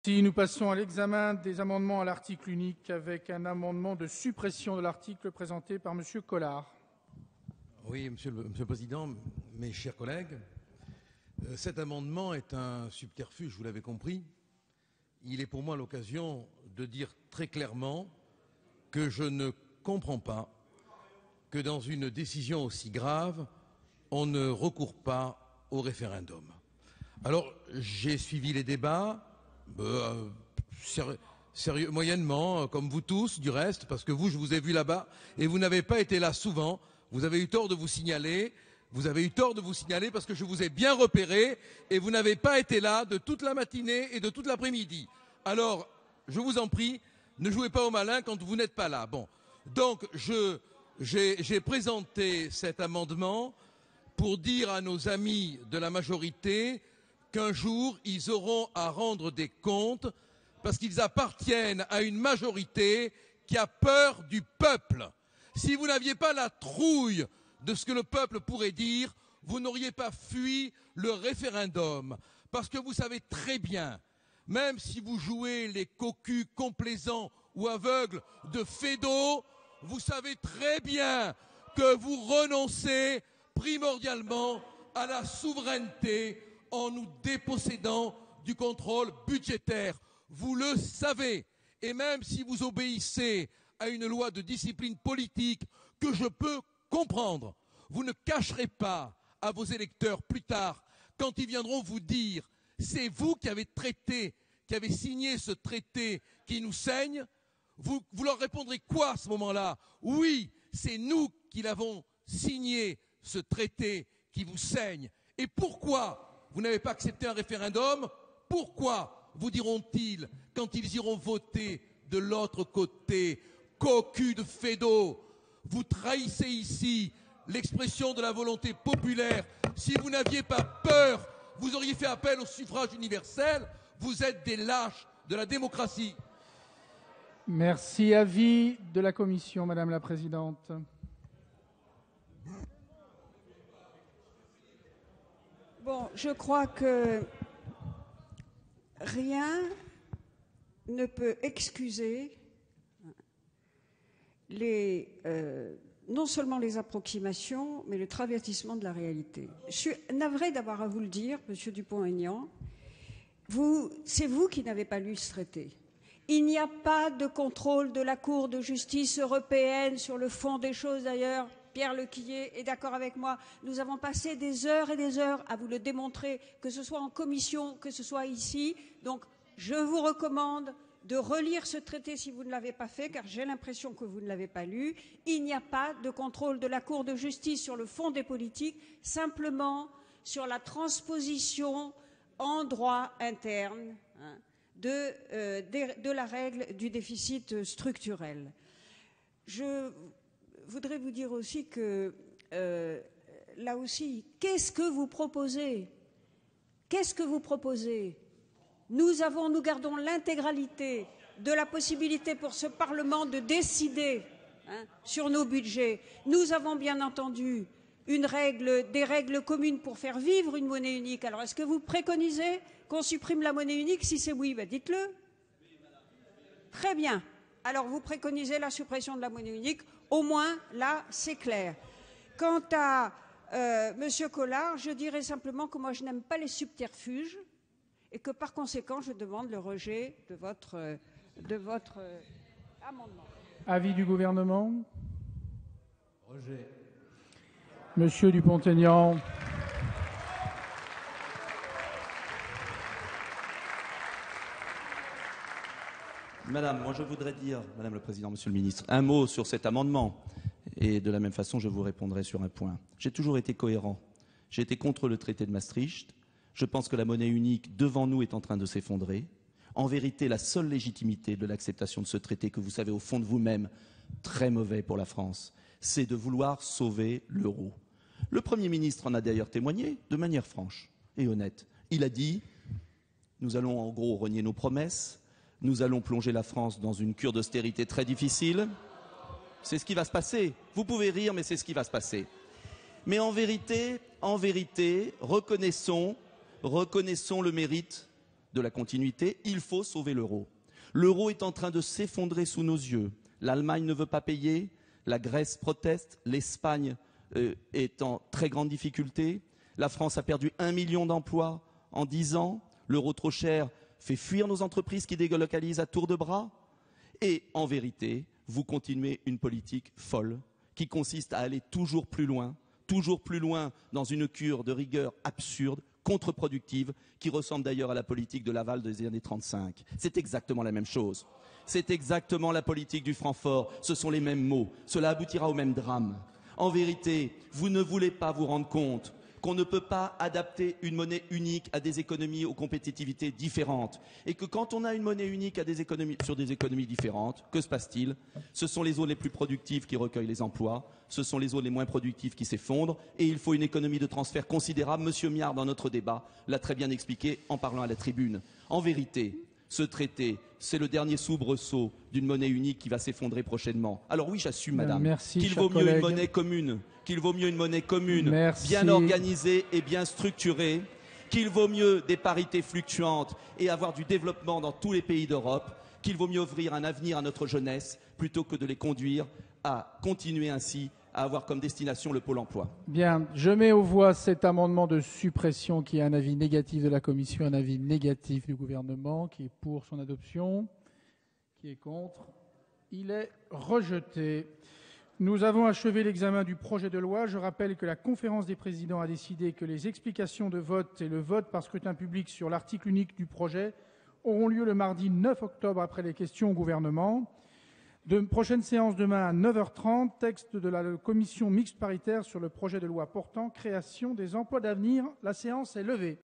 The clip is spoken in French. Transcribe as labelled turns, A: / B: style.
A: Si nous passons à l'examen des amendements à l'article unique avec un amendement de suppression de l'article présenté par M. Collard.
B: Oui, Monsieur le Président, mes chers collègues, cet amendement est un subterfuge, vous l'avez compris. Il est pour moi l'occasion de dire très clairement que je ne comprends pas que dans une décision aussi grave, on ne recourt pas au référendum. Alors, j'ai suivi les débats, sérieux, moyennement, comme vous tous, du reste, parce que vous, je vous ai vu là-bas, et vous n'avez pas été là souvent. Vous avez eu tort de vous signaler. Vous avez eu tort de vous signaler parce que je vous ai bien repéré, et vous n'avez pas été là de toute la matinée et de toute l'après-midi. Alors, je vous en prie, ne jouez pas au malin quand vous n'êtes pas là. Bon, donc, j'ai présenté cet amendement pour dire à nos amis de la majorité qu'un jour, ils auront à rendre des comptes parce qu'ils appartiennent à une majorité qui a peur du peuple. Si vous n'aviez pas la trouille de ce que le peuple pourrait dire, vous n'auriez pas fui le référendum. Parce que vous savez très bien, même si vous jouez les cocus complaisants ou aveugles de Fédot, vous savez très bien que vous renoncez primordialement à la souveraineté en nous dépossédant du contrôle budgétaire. Vous le savez. Et même si vous obéissez à une loi de discipline politique que je peux comprendre, vous ne cacherez pas à vos électeurs plus tard, quand ils viendront vous dire « c'est vous qui avez signé ce traité qui nous saigne », vous leur répondrez quoi à ce moment-là? Oui, c'est nous qui l'avons signé, ce traité qui vous saigne. Et pourquoi vous n'avez pas accepté un référendum? Pourquoi vous diront-ils quand ils iront voter de l'autre côté? Cocu de Fédot, vous trahissez ici l'expression de la volonté populaire. Si vous n'aviez pas peur, vous auriez fait appel au suffrage universel. Vous êtes des lâches de la démocratie.
A: Merci. Avis de la Commission, Madame la Présidente.
C: Bon, je crois que rien ne peut excuser non seulement les approximations, mais le travestissement de la réalité. Je suis navrée d'avoir à vous le dire, Monsieur Dupont-Aignan. C'est vous qui n'avez pas lu ce traité. Il n'y a pas de contrôle de la Cour de justice européenne sur le fond des choses, d'ailleurs. Pierre Lequillier est d'accord avec moi. Nous avons passé des heures et des heures à vous le démontrer, que ce soit en commission, que ce soit ici. Donc, je vous recommande de relire ce traité si vous ne l'avez pas fait, car j'ai l'impression que vous ne l'avez pas lu. Il n'y a pas de contrôle de la Cour de justice sur le fond des politiques, simplement sur la transposition en droit interne de la règle du déficit structurel. Je voudrais vous dire aussi que, là aussi, qu'est-ce que vous proposez? Qu'est-ce que vous proposez? Nous gardons l'intégralité de la possibilité pour ce Parlement de décider sur nos budgets. Nous avons bien entendu des règles communes pour faire vivre une monnaie unique. Alors, est-ce que vous préconisez qu'on supprime la monnaie unique? Si c'est oui, ben dites-le. Très bien. Alors, vous préconisez la suppression de la monnaie unique. Au moins, là, c'est clair. Quant à Monsieur Collard, je dirais simplement que moi, je n'aime pas les subterfuges et que, par conséquent, je demande le rejet de votre amendement.
A: Avis du gouvernement?
B: Rejet.
A: Monsieur Dupont-Aignan.
D: Madame, moi je voudrais dire, Madame le Président, Monsieur le Ministre, un mot sur cet amendement. Et de la même façon, je vous répondrai sur un point. J'ai toujours été cohérent. J'ai été contre le traité de Maastricht. Je pense que la monnaie unique, devant nous, est en train de s'effondrer. En vérité, la seule légitimité de l'acceptation de ce traité, que vous savez au fond de vous-même, très mauvais pour la France, c'est de vouloir sauver l'euro. Le Premier ministre en a d'ailleurs témoigné de manière franche et honnête. Il a dit « Nous allons en gros renier nos promesses, nous allons plonger la France dans une cure d'austérité très difficile. » C'est ce qui va se passer. Vous pouvez rire, mais c'est ce qui va se passer. Mais en vérité, reconnaissons le mérite de la continuité, il faut sauver l'euro. L'euro est en train de s'effondrer sous nos yeux. L'Allemagne ne veut pas payer, la Grèce proteste, l'Espagne est en très grande difficulté, la France a perdu 1 million d'emplois en 10 ans, l'euro trop cher fait fuir nos entreprises qui délocalisent à tour de bras, et en vérité, vous continuez une politique folle qui consiste à aller toujours plus loin dans une cure de rigueur absurde, contre-productive, qui ressemble d'ailleurs à la politique de Laval des années 35. C'est exactement la même chose. C'est exactement la politique du Francfort. Ce sont les mêmes mots. Cela aboutira au même drame. En vérité, vous ne voulez pas vous rendre compte qu'on ne peut pas adapter une monnaie unique à des économies aux compétitivités différentes. Et que quand on a une monnaie unique sur des économies différentes, que se passe-t-il? Ce sont les zones les plus productives qui recueillent les emplois, ce sont les zones les moins productives qui s'effondrent, et il faut une économie de transfert considérable. Monsieur Miard, dans notre débat, l'a très bien expliqué en parlant à la tribune. En vérité, ce traité, c'est le dernier soubresaut d'une monnaie unique qui va s'effondrer prochainement. Alors oui, j'assume, madame, qu'il vaut mieux une monnaie commune, bien organisée et bien structurée, qu'il vaut mieux des parités fluctuantes et avoir du développement dans tous les pays d'Europe, qu'il vaut mieux offrir un avenir à notre jeunesse plutôt que de les conduire à continuer ainsi à avoir comme destination le pôle emploi.
A: Bien, je mets aux voix cet amendement de suppression qui a un avis négatif de la Commission, un avis négatif du gouvernement, qui est pour son adoption, qui est contre. Il est rejeté. Nous avons achevé l'examen du projet de loi. Je rappelle que la conférence des présidents a décidé que les explications de vote et le vote par scrutin public sur l'article unique du projet auront lieu le mardi 9 octobre après les questions au gouvernement. Prochaine séance demain à 9h30, texte de la commission mixte paritaire sur le projet de loi portant création des emplois d'avenir. La séance est levée.